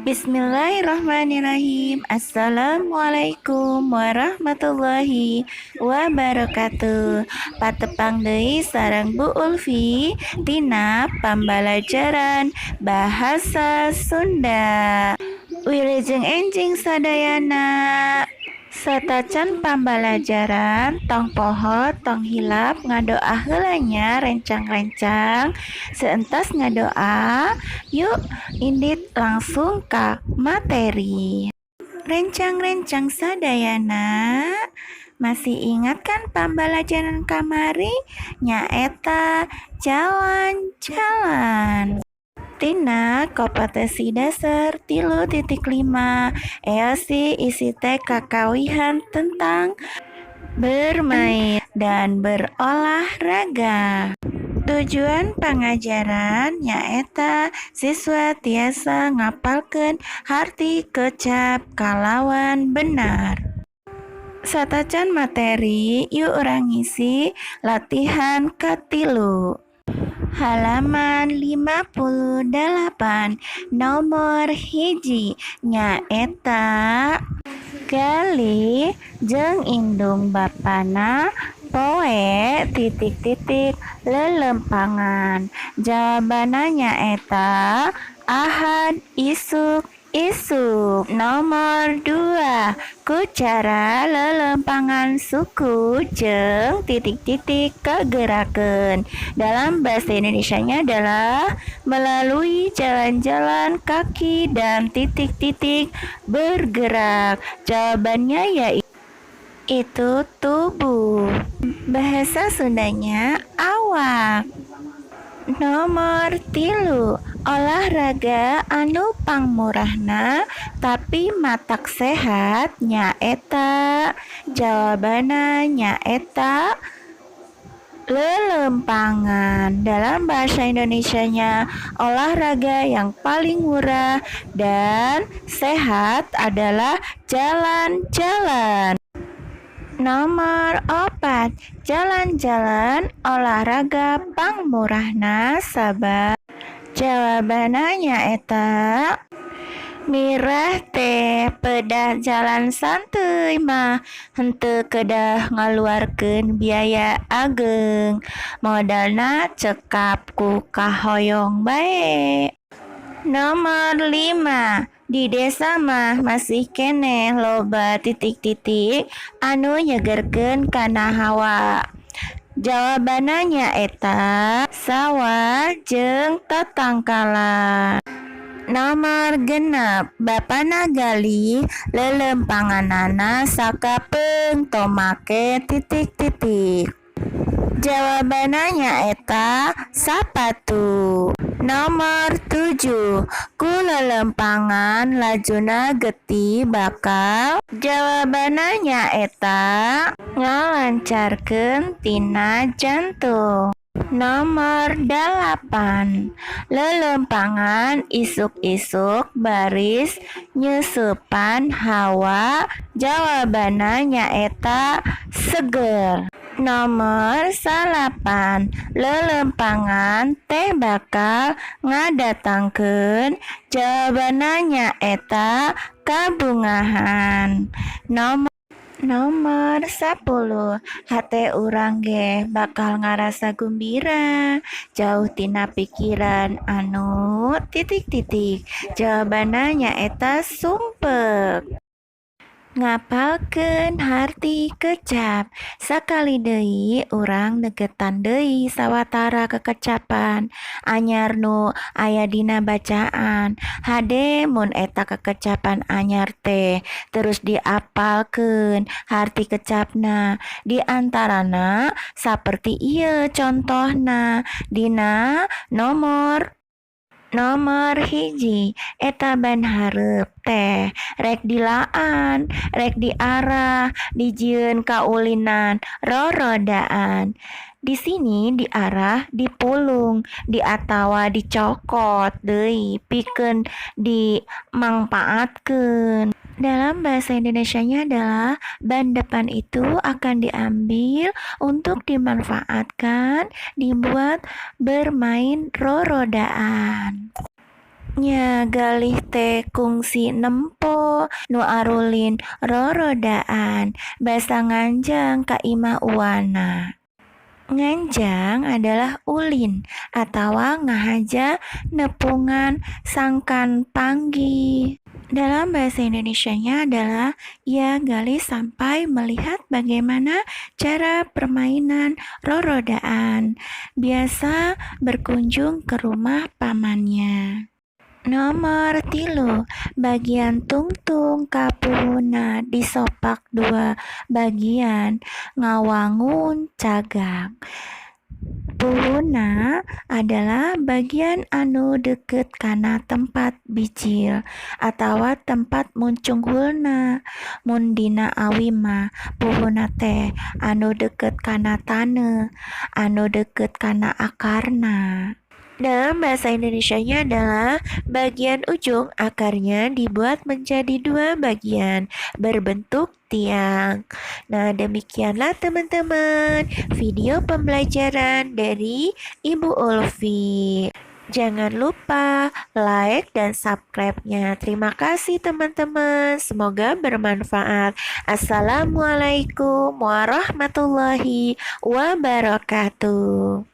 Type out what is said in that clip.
Bismillahirrahmanirrahim. Assalamualaikum warahmatullahi wabarakatuh. Patepang deui sareng Bu Ulfi tina pambalajaran bahasa Sunda. Wilujeng enjing sadayana. Satacan pambalajaran tong poho tong hilap ngadoa heulanya rencang-rencang seentas ngadoa. Yuk indit langsung ka materi. Rencang-rencang sadayana, masih ingat kan pambalajaran kamari? Nyaeta jalan-jalan. Tina kompetensi dasar 3.5 EOC isi teh kakawihan tentang bermain dan berolahraga. Tujuan pengajaran nyaeta siswa tiasa ngapalkeun harti kecap kalawan benar. Satacan materi, yuk urang ngisi latihan katilu. Halaman 58 nomor hiji nyaeta Gali jeung indung bapana poe titik-titik lelempangan. Jawabanna nyaeta Ahad isuk. Nomor 2 kucara lelempangan suku jeung titik-titik kagerakeun. Dalam bahasa Indonesianya adalah melalui jalan-jalan kaki dan titik-titik bergerak. Jawabannya yaitu tubuh. Bahasa Sundanya awak. Nomor 3 olahraga anu pangmurahna tapi matak sehat nyaeta. Jawabanna nyaeta lelempangan. Dalam bahasa Indonesianya, olahraga yang paling murah dan sehat adalah jalan-jalan. Nomor 4 jalan-jalan olahraga pangmurahna sabab. Jawabanna nyaeta mirah teh pedah jalan santuy mah henteu kedah ngaluarkeun biaya ageng, modalna cekap ku kahoyong bae. Nomor 5 di desa mah masih keneh loba titik-titik anu nyegerkeun kana hawa. Jawabanna nyaeta sawah jeung tatangkalan. Nomor 6 bapana gali lelempanganana sakapeung tomake titik-titik. Jawabanna nyaeta sapatu. Nomor 7 ku lelempangan lajuna getih bakal. Jawabanna nyaeta ngalancarkeun tina jantung. Nomor 8 lelempangan isuk-isuk baris nyeusupan hawa. Jawabanna nyaeta seger. Nomor 8 lelempangan teh bakal ngadatangkeun. Jawabanna nyaeta kabungahan. Nomor 10 hate urang ge bakal ngarasa gumbira jauh tina pikiran anu titik-titik. Jawabanna nyaeta sumpek. Ngapalkeun harti kecap. Sakali deui urang negetan deui sawatara kekecapan anyar nu aya dina bacaan. Hade mun eta kekecapan anyar teh terus diapalkeun harti kecapna. Di antarana saperti ieu contohna dina nomor 1 eta ban hareup teh rek dilaan, rek diarah, dijieun kaulinan, rorodaan. Di sini diarah, dipulung, diatawa dicokot deui pikeun dimangpaatkeun. Dalam bahasa Indonesianya adalah ban depan itu akan diambil untuk dimanfaatkan dibuat bermain rorodaan. Nya galih teh kungsi nempo nu arulin rorodaan basa nganjang ka imah uwana. Nganjang adalah ulin atau ngahaja nepungan sangkan panggi. Dalam bahasa Indonesianya adalah ia gali sampai melihat bagaimana cara permainan rorodaan. Biasa berkunjung ke rumah pamannya. Nomor 3, bagian tungtung kapuhuna disopak dua bagian ngawangun cagak. Puhuna adalah bagian anu deket kana tempat bijil atau tempat muncunghulna. Mun dina awi mah puhuna teh anu deket kana taneuh, anu deket kana akarna. Dalam bahasa Indonesianya adalah bagian ujung akarnya dibuat menjadi dua bagian berbentuk tiang. Nah, demikianlah teman-teman video pembelajaran dari Ibu Ulfi. Jangan lupa like dan subscribe-nya. Terima kasih teman-teman. Semoga bermanfaat. Assalamualaikum warahmatullahi wabarakatuh.